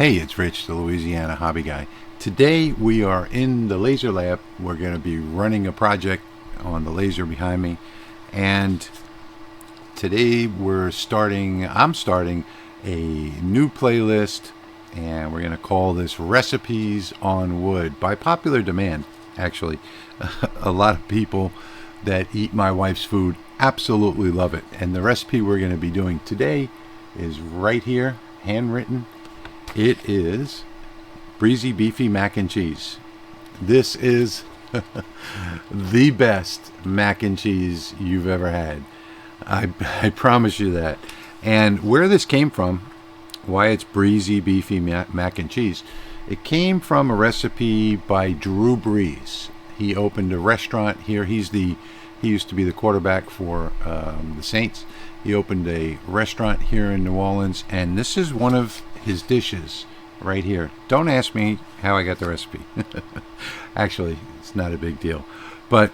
Hey, it's Rich, the Louisiana hobby guy. Today we are in the laser lab. We're going to be running a project on the laser behind me, and today I'm starting a new playlist, and we're going to call this Recipes on Wood, by popular demand. Actually, a lot of people that eat my wife's food absolutely love it, and the recipe we're going to be doing today is right here, handwritten. It is breezy beefy mac and cheese. This is the best mac and cheese you've ever had. I promise you that. And where this came from, why it's breezy beefy mac and cheese, it came from a recipe by Drew Brees. He opened a restaurant here. He used to be the quarterback for the Saints. He opened a restaurant here in New Orleans, and this is one of his dishes right here. Don't ask me how I got the recipe. Actually, it's not a big deal. But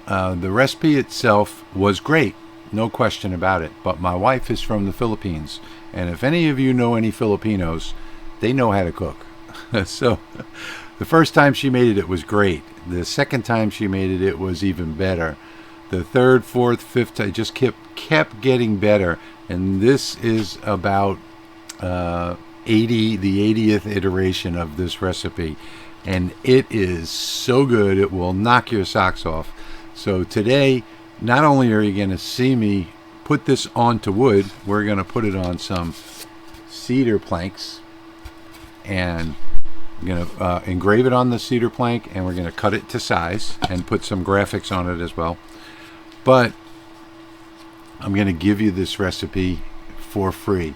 the recipe itself was great, no question about it. But my wife is from the Philippines, and if any of you know any Filipinos, they know how to cook. So the first time she made it, it was great. The second time she made it, it was even better. The third, fourth, fifth, I just kept getting better. And this is about the 80th iteration of this recipe, and it is so good it will knock your socks off. So today, not only are you going to see me put this onto wood, we're going to put it on some cedar planks, and I'm going to engrave it on the cedar plank, and we're going to cut it to size and put some graphics on it as well. But I'm going to give you this recipe for free.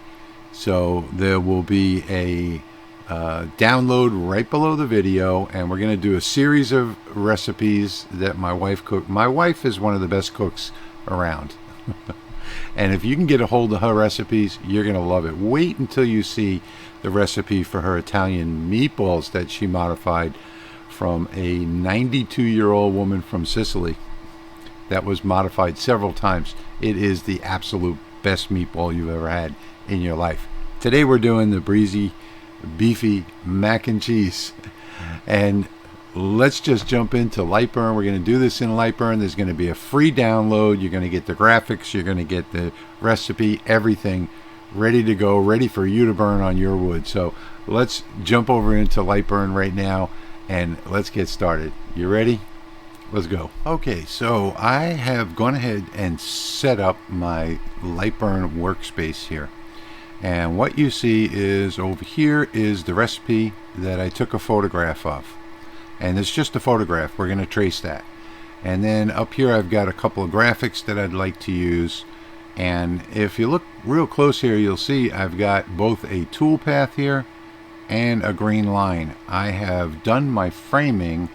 So there will be a download right below the video, and we're going to do a series of recipes that my wife cooked. My wife is one of the best cooks around. And if you can get a hold of her recipes, you're going to love it. Wait until you see the recipe for her Italian meatballs that she modified from a 92-year-old woman from Sicily. That was modified several times. It is the absolute best meatball you've ever had in your life. Today we're doing the breezy beefy mac and cheese, and let's just jump into Lightburn. We're going to do this in Lightburn. There's going to be a free download. You're going to get the graphics, you're going to get the recipe, everything ready to go, ready for you to burn on your wood. So let's jump over into Lightburn right now, and let's get started. You ready? Let's go. Okay, so I have gone ahead and set up my Lightburn workspace here. And what you see is over here is the recipe that I took a photograph of. And it's just a photograph. We're going to trace that. And then up here I've got a couple of graphics that I'd like to use. And if you look real close here, you'll see I've got both a toolpath here and a green line. I have done my framing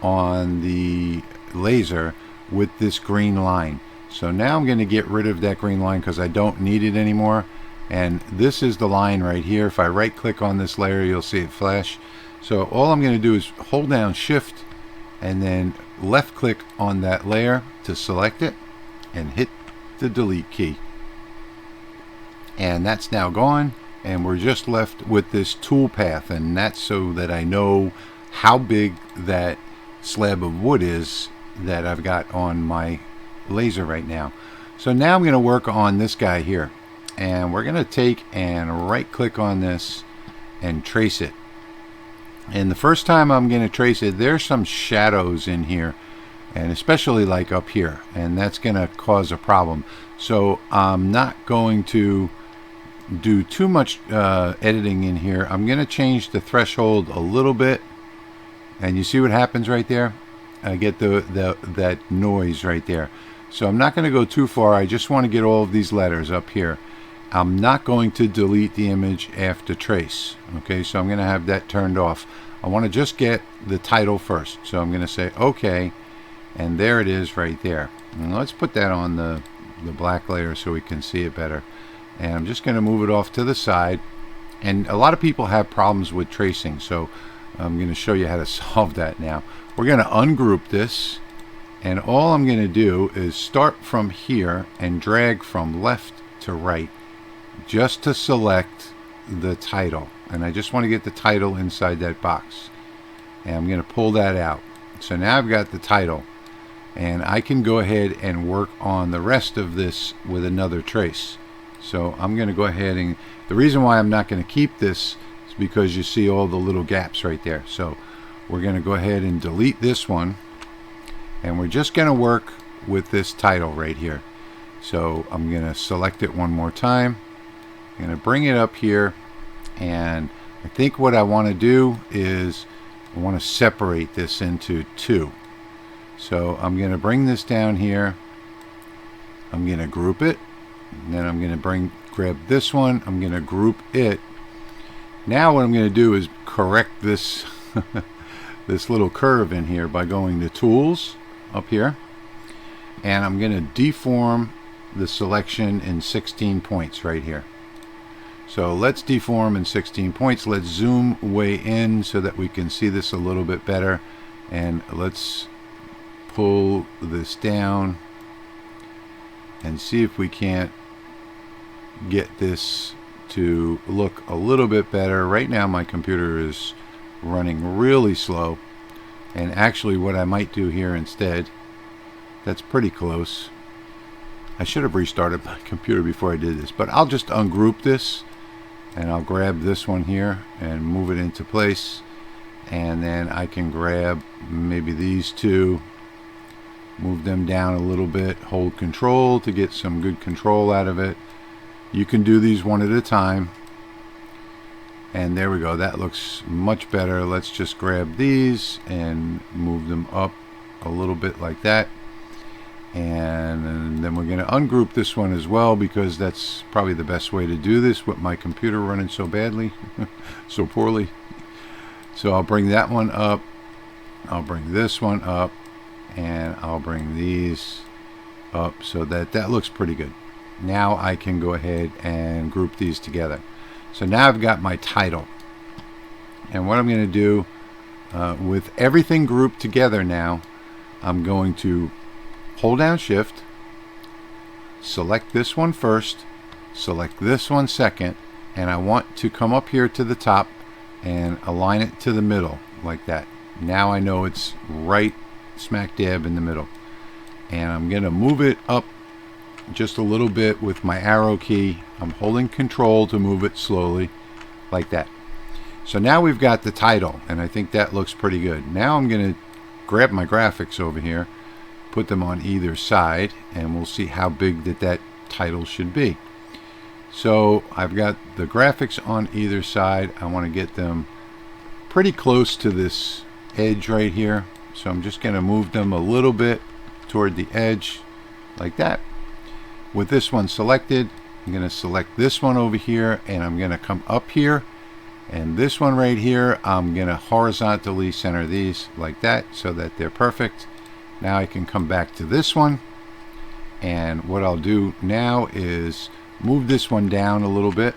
on the laser with this green line. So now I'm going to get rid of that green line because I don't need it anymore. And this is the line right here. If I right click on this layer, you'll see it flash. So all I'm going to do is hold down shift and then left click on that layer to select it and hit the delete key. And that's now gone, and we're just left with this tool path, and that's so that I know how big that slab of wood is that I've got on my laser right now. So now I'm going to work on this guy here, and we're going to take and right click on this and trace it. And the first time I'm going to trace it, there's some shadows in here, and especially like up here, and that's going to cause a problem. So I'm not going to do too much editing in here. I'm going to change the threshold a little bit, and you see what happens right there? I get that noise right there. So I'm not going to go too far. I just want to get all of these letters up here. I'm not going to delete the image after trace. Okay, so I'm going to have that turned off. I want to just get the title first. So I'm going to say OK, and there it is right there. And let's put that on the black layer so we can see it better. And I'm just going to move it off to the side. And a lot of people have problems with tracing, so I'm going to show you how to solve that now. We're going to ungroup this, and all I'm going to do is start from here and drag from left to right just to select the title. and I just want to get the title inside that box. And I'm going to pull that out. So now I've got the title, and I can go ahead and work on the rest of this with another trace. So I'm going to go ahead, and the reason why I'm not going to keep this is because you see all the little gaps right there. So we're going to go ahead and delete this one, and we're just going to work with this title right here. So I'm going to select it one more time. I'm going to bring it up here, and I think what I want to do is I want to separate this into two. So I'm going to bring this down here. I'm going to group it, and then I'm going to grab this one. I'm going to group it. Now what I'm going to do is correct this this little curve in here by going to Tools up here, and I'm going to deform the selection in 16 points right here. So let's deform in 16 points. Let's zoom way in so that we can see this a little bit better, and let's pull this down and see if we can't get this to look a little bit better. Right now my computer is running really slow, and actually what I might do here instead, that's pretty close. I should have restarted my computer before I did this, but I'll just ungroup this, and I'll grab this one here and move it into place, and then I can grab maybe these two, move them down a little bit, hold control to get some good control out of it. You can do these one at a time, and there we go. That looks much better. Let's just grab these and move them up a little bit like that. And then we're going to ungroup this one as well, because that's probably the best way to do this with my computer running so badly, so poorly. So I'll bring that one up, I'll bring this one up, and I'll bring these up so that that looks pretty good. Now I can go ahead and group these together. So now I've got my title, and what I'm going to do with everything grouped together now, I'm going to hold down Shift, select this one first, select this one second, and I want to come up here to the top and align it to the middle like that. Now I know it's right smack dab in the middle, and I'm going to move it up just a little bit with my arrow key. I'm holding control to move it slowly like that. So now we've got the title, and I think that looks pretty good. Now I'm going to grab my graphics over here, put them on either side, and we'll see how big that title should be. So I've got the graphics on either side. I want to get them pretty close to this edge right here, so I'm just going to move them a little bit toward the edge like that. With this one selected, I'm going to select this one over here, and I'm going to come up here, and this one right here, I'm going to horizontally center these like that so that they're perfect. Now I can come back to this one, and what I'll do now is move this one down a little bit,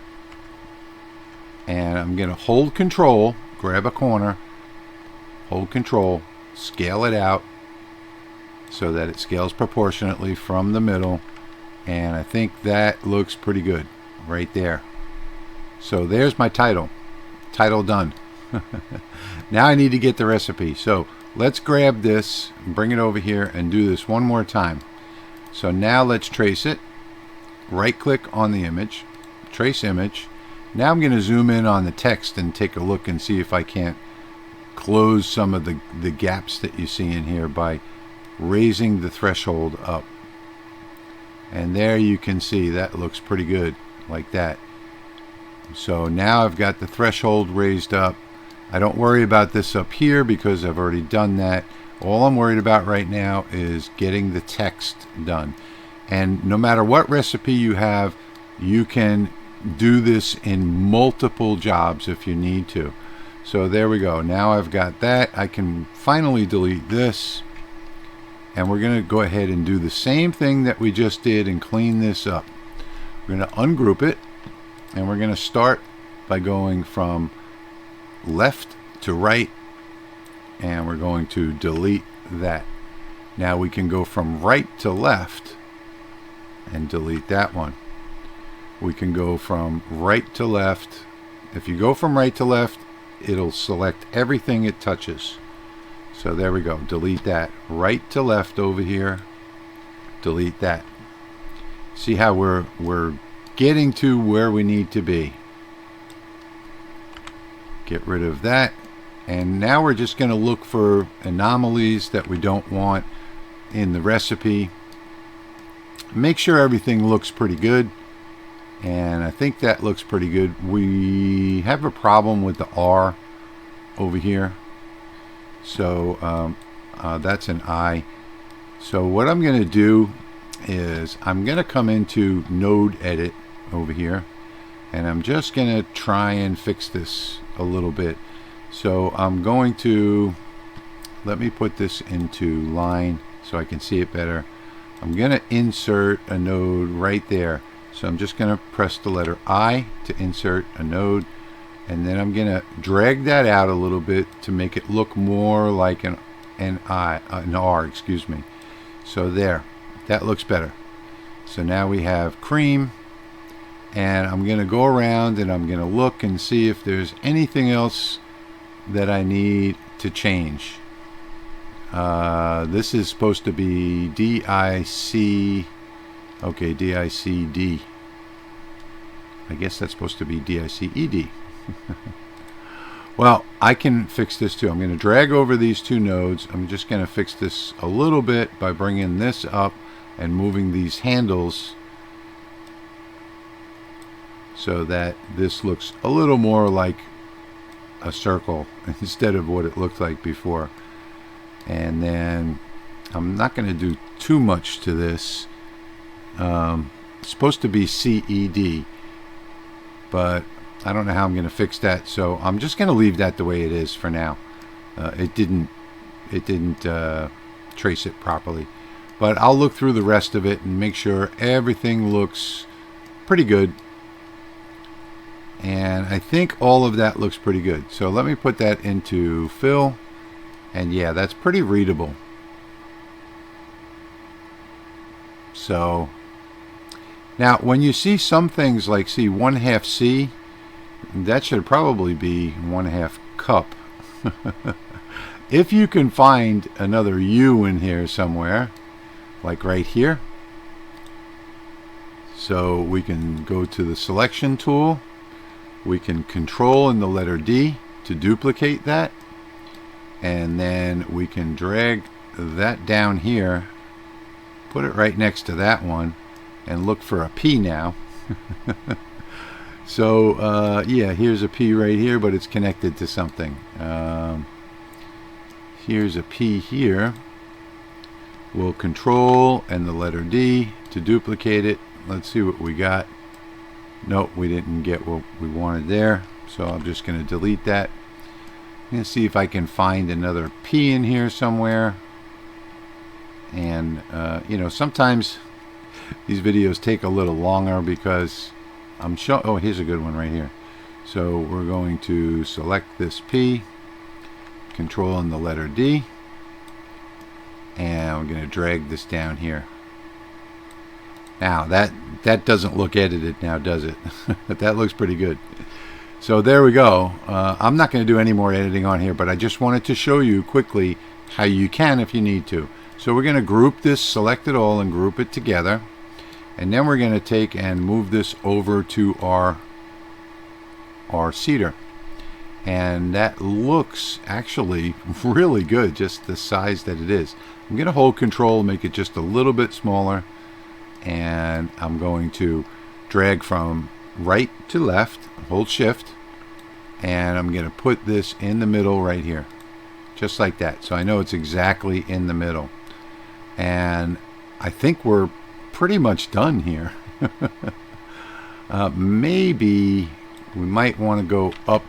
and I'm going to hold control, grab a corner, hold control, scale it out so that it scales proportionately from the middle, and I think that looks pretty good right there. So there's my title done. Now I need to get the recipe, so let's grab this, bring it over here, and do this one more time. So now let's trace it. Right click on the image, trace image. Now I'm going to zoom in on the text and take a look and see if I can't close some of the gaps that you see in here by raising the threshold up. And there you can see that looks pretty good like that. So now I've got the threshold raised up. I don't worry about this up here because I've already done that. All I'm worried about right now is getting the text done. And no matter what recipe you have, you can do this in multiple jobs if you need to. So there we go. Now I've got that. I can finally delete this. And we're going to go ahead and do the same thing that we just did and clean this up. We're going to ungroup it, and we're going to start by going from left to right, and we're going to delete that. Now we can go from right to left and delete that one. We can go from right to left, If you go from right to left, it'll select everything it touches. So there we go. Delete that. Right to left over here. Delete that. See how we're getting to where we need to be. Get rid of that. And now we're just going to look for anomalies that we don't want in the recipe. Make sure everything looks pretty good. And I think that looks pretty good. We have a problem with the R over here. So that's an I. So what I'm going to do is I'm going to come into node edit over here. And I'm just going to try and fix this a little bit. So I'm going to, let me put this into line so I can see it better. I'm going to insert a node right there. So I'm just going to press the letter I to insert a node, and then I'm going to drag that out a little bit to make it look more like an R, excuse me. So there, that looks better. So now we have cream, and I'm going to go around and I'm going to look and see if there's anything else that I need to change. This is supposed to be DIC. Okay, DICD. I guess that's supposed to be DICED. Well, I can fix this too. I'm going to drag over these two nodes. I'm just going to fix this a little bit by bringing this up and moving these handles so that this looks a little more like a circle instead of what it looked like before. And then I'm not going to do too much to this. It's supposed to be CED, but I don't know how I'm going to fix that, so I'm just going to leave that the way it is for now. It didn't trace it properly, but I'll look through the rest of it and make sure everything looks pretty good. And I think all of that looks pretty good. So let me put that into fill, and yeah, that's pretty readable. So now when you see some things like see 1/2 C, that should probably be 1/2 cup. If you can find another U in here somewhere, like right here, so we can go to the selection tool. We can control in the letter D to duplicate that, and then we can drag that down here, put it right next to that one, and look for a P now. So yeah, here's a P right here, but it's connected to something. Here's a P here. We'll control and the letter D to duplicate it. Let's see what we got. Nope, we didn't get what we wanted there, so I'm just going to delete that. I'm going to see if I can find another P in here somewhere. And you know, sometimes these videos take a little longer because I'm showing. Oh, here's a good one right here. So we're going to select this P, control and the letter D, and we're going to drag this down here. Now that doesn't look edited now, does it? But that looks pretty good. So there we go. I'm not going to do any more editing on here, but I just wanted to show you quickly how you can if you need to. So we're going to group this, select it all and group it together, and then we're going to take and move this over to our Cedar, and that looks actually really good, just the size that it is. I'm going to hold control, make it just a little bit smaller, and I'm going to drag from right to left, hold shift, and I'm going to put this in the middle right here, just like that, so I know it's exactly in the middle. And I think we're pretty much done here. Maybe we might want to go up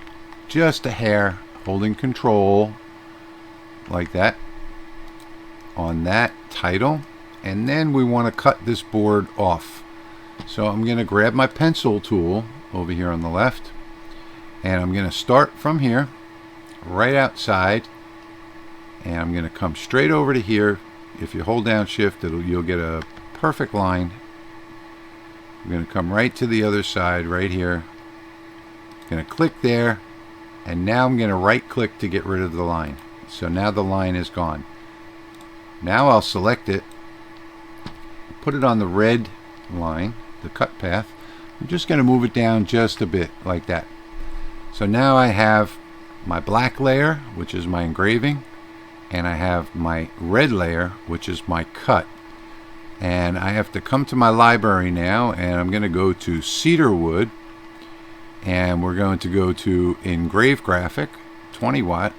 just a hair, holding control like that on that title, and then we want to cut this board off. So I'm going to grab my pencil tool over here on the left, and I'm going to start from here right outside, and I'm going to come straight over to here. If you hold down shift, you'll get a perfect line. I'm going to come right to the other side right here, Going to click there, and now I'm going to right click to get rid of the line. So now the line is gone. Now I'll select it, put it on the red line, the cut path. I'm just going to move it down just a bit like that. So now I have my black layer, which is my engraving, and I have my red layer, which is my cut. And I have to come to my library now, and I'm going to go to Cedar wood, and we're going to go to engrave graphic 20 watt,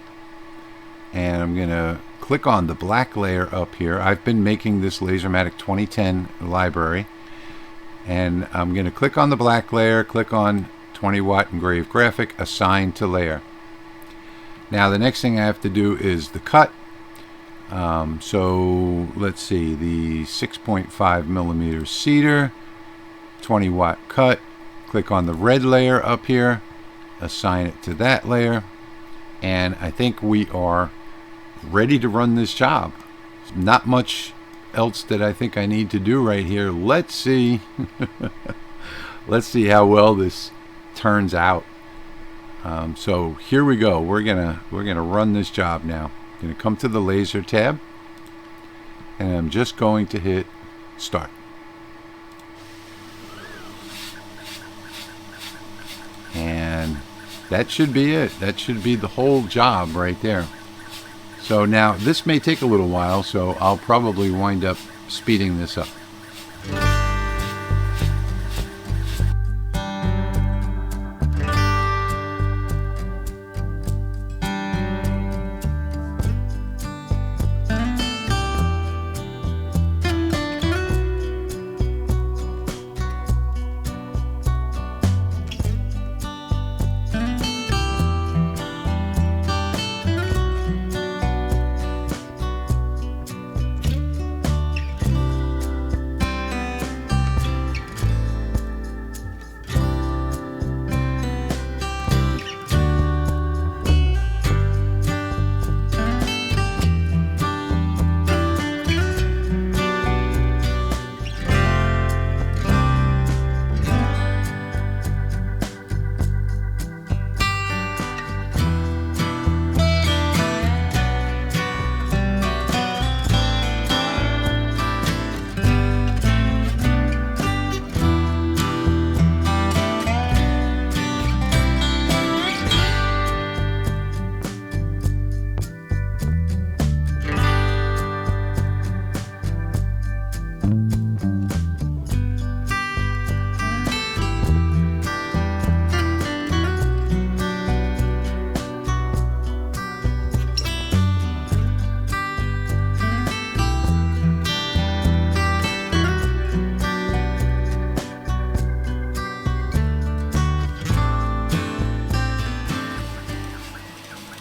and I'm going to click on the black layer up here. I've been making this Lasermatic 2010 library, and I'm going to click on the black layer, click on 20 watt engrave graphic, assign to layer. Now the next thing I have to do is the cut. So let's see, the 6.5 millimeter cedar, 20 watt cut. Click on the red layer up here, assign it to that layer, and I think we are ready to run this job. Not much else that I think I need to do right here. Let's see. Let's see how well this turns out. So here we go. We're gonna run this job now. I'm gonna come to the laser tab, and I'm just going to hit start. And that should be it. That should be the whole job right there. So now this may take a little while, so I'll probably wind up speeding this up.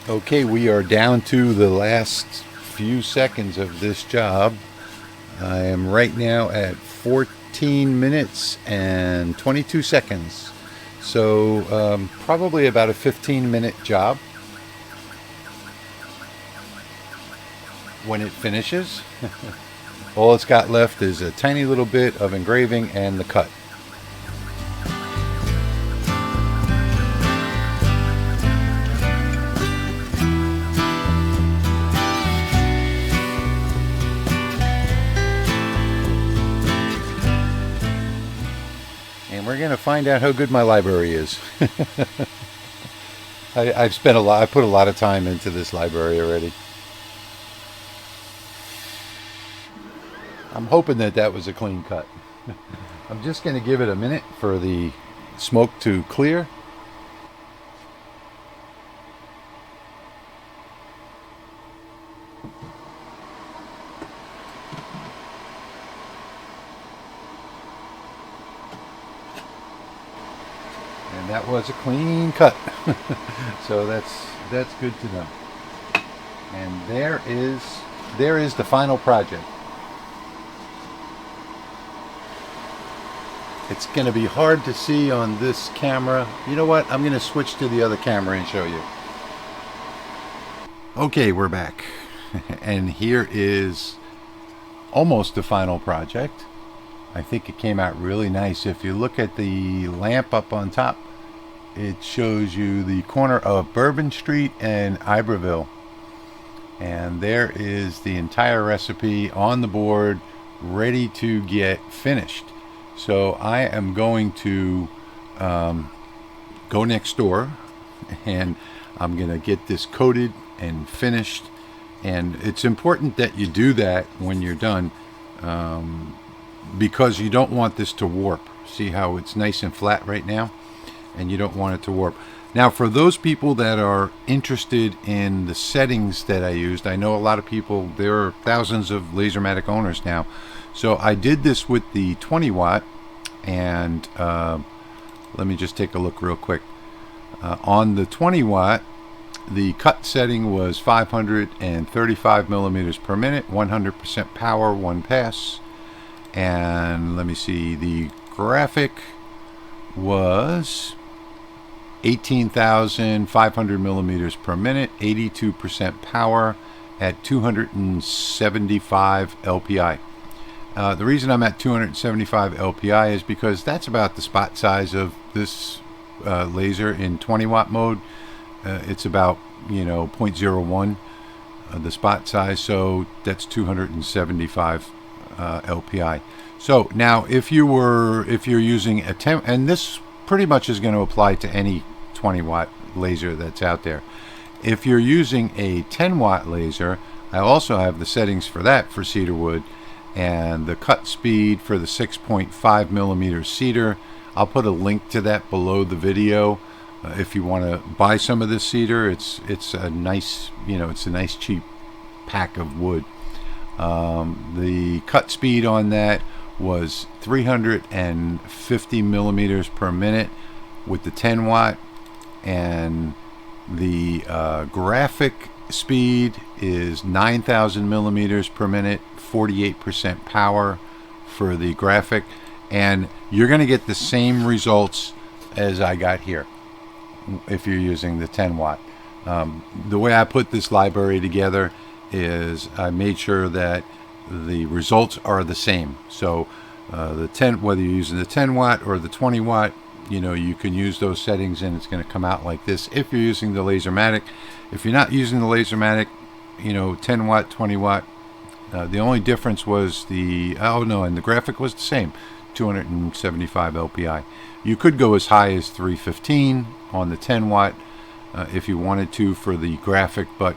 Okay, we are down to the last few seconds of this job. I am right now at 14 minutes and 22 seconds. So probably about a 15-minute job when it finishes. All it's got left is a tiny little bit of engraving and the cut. We're going to find out how good my library is. I put a lot of time into this library already. I'm hoping that was a clean cut. I'm just going to give it a minute for the smoke to clear. And that was a clean cut. So that's good to know. And there is the final project. It's going to be hard to see on this camera. You know what? I'm going to switch to the other camera and show you. Okay, we're back. And here is almost the final project. I think it came out really nice. If you look at the lamp up on top, it shows you the corner of Bourbon Street and Iberville. And there is the entire recipe on the board, ready to get finished. So I am going to go next door, and I'm going to get this coated and finished. And it's important that you do that when you're done, because you don't want this to warp. See how it's nice and flat right now? And you don't want it to warp. Now, for those people that are interested in the settings that I used, I know a lot of people, there are thousands of Lasermatic owners now. So I did this with the 20 watt, and let me just take a look real quick. On the 20 watt, the cut setting was 535 millimeters per minute, 100% power, 1 pass. And let me see, the graphic was 18,500 millimeters per minute, 82% power at 275 LPI. The reason I'm at 275 LPI is because that's about the spot size of this laser in 20 watt mode. It's about 0.01 the spot size, so that's 275 LPI. So now if you're using a 10, and this pretty much is going to apply to any 20 watt laser that's out there. If you're using a 10 watt laser, I also have the settings for that for cedar wood, and the cut speed for the 6.5 millimeter cedar. I'll put a link to that below the video. If you want to buy some of this cedar, it's a nice, it's a nice cheap pack of wood. The cut speed on that was 350 millimeters per minute with the 10 watt, and the graphic speed is 9,000 millimeters per minute, 48% power for the graphic, and you're going to get the same results as I got here if you're using the 10 watt. The way I put this library together is I made sure that the results are the same. So the 10, whether you're using the 10 watt or the 20 watt, you can use those settings and it's going to come out like this if you're using the Lasermatic. If you're not using the Lasermatic, 10 watt, 20 watt, the only difference was and the graphic was the same, 275 LPI. You could go as high as 315 on the 10 watt if you wanted to for the graphic, but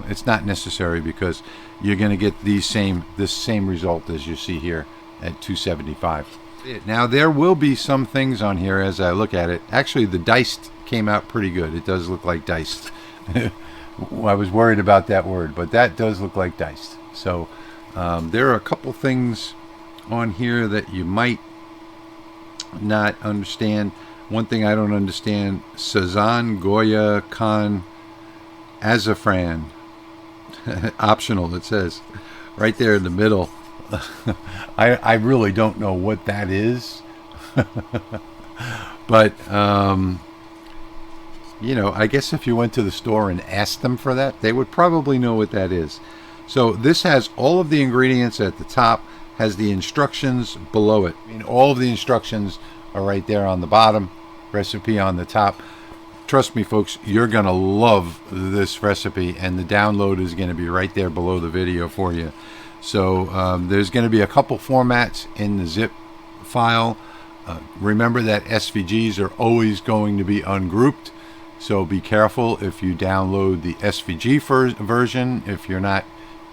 it's not necessary because you're going to get this same result as you see here at 275. Now there will be some things on here as I look at it. Actually, the diced came out pretty good. It does look like diced. I was worried about that word, but that does look like diced. So there are a couple things on here that you might not understand. One thing I don't understand, Sazan Goya Khan Azafran. Optional, it says right there in the middle. I really don't know what that is. But I guess if you went to the store and asked them for that, they would probably know what that is. So this has all of the ingredients at the top, has the instructions below it. All of the instructions are right there on the bottom, recipe on the top. Trust me, folks, you're going to love this recipe, and the download is going to be right there below the video for you. So there's going to be a couple formats in the zip file. Remember that SVGs are always going to be ungrouped, so be careful if you download the SVG version, if you're not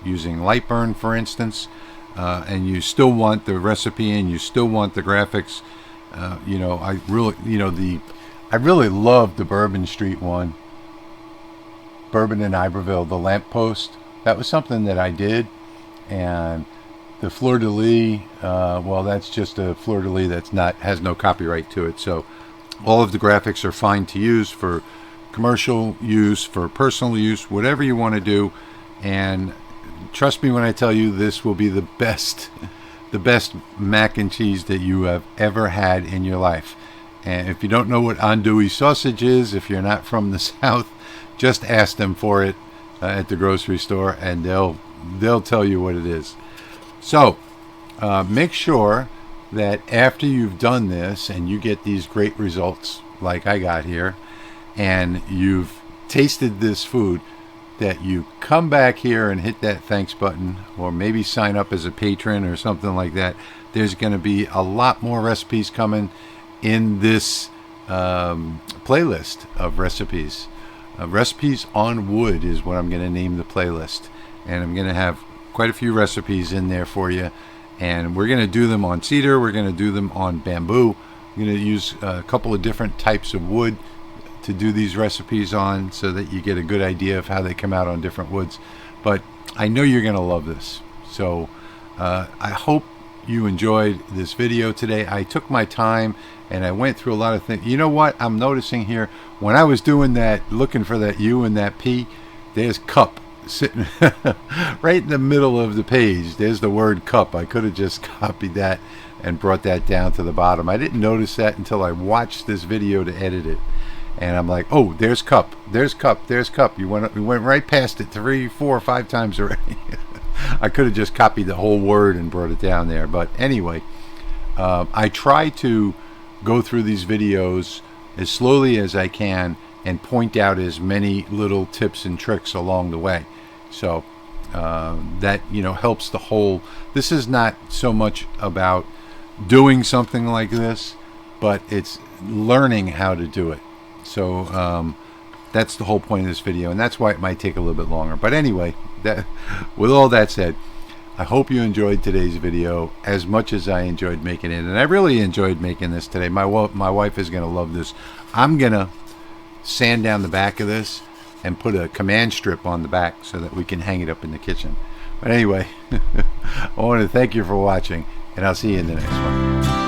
using Lightburn, for instance, and you still want the recipe and you still want the graphics. I really love the Bourbon Street one, Bourbon and Iberville, the lamppost. That was something that I did. And the fleur-de-lis, well, that's just a fleur-de-lis has no copyright to it. So all of the graphics are fine to use for commercial use, for personal use, whatever you want to do. And trust me when I tell you, this will be the best mac and cheese that you have ever had in your life. And if you don't know what andouille sausage is, if you're not from the South, just ask them for it at the grocery store, and they'll tell you what it is. So make sure that after you've done this and you get these great results, like I got here, and you've tasted this food, that you come back here and hit that thanks button, or maybe sign up as a patron or something like that. There's going to be a lot more recipes coming in this playlist of recipes. Recipes on wood is what I'm going to name the playlist, and I'm going to have quite a few recipes in there for you, and we're going to do them on cedar, we're going to do them on bamboo. I'm going to use a couple of different types of wood to do these recipes on, so that you get a good idea of how they come out on different woods. But I know you're going to love this, so I hope you enjoyed this video today. I took my time and I went through a lot of things. You know what I'm noticing here? When I was doing that, looking for that U and that P, there's cup sitting right in the middle of the page. There's the word cup. I could have just copied that and brought that down to the bottom. I didn't notice that until I watched this video to edit it. And I'm like, oh, there's cup, there's cup, there's cup. We went right past it 3, 4, 5 times already. I could have just copied the whole word and brought it down there. But anyway, I try to go through these videos as slowly as I can and point out as many little tips and tricks along the way. So that, helps the whole. This is not so much about doing something like this, but it's learning how to do it. So that's the whole point of this video, and that's why it might take a little bit longer. But anyway, with all that said, I hope you enjoyed today's video as much as I enjoyed making it, and I really enjoyed making this today. My wife is going to love this. I'm going to sand down the back of this and put a command strip on the back so that we can hang it up in the kitchen. But anyway, I want to thank you for watching, and I'll see you in the next one.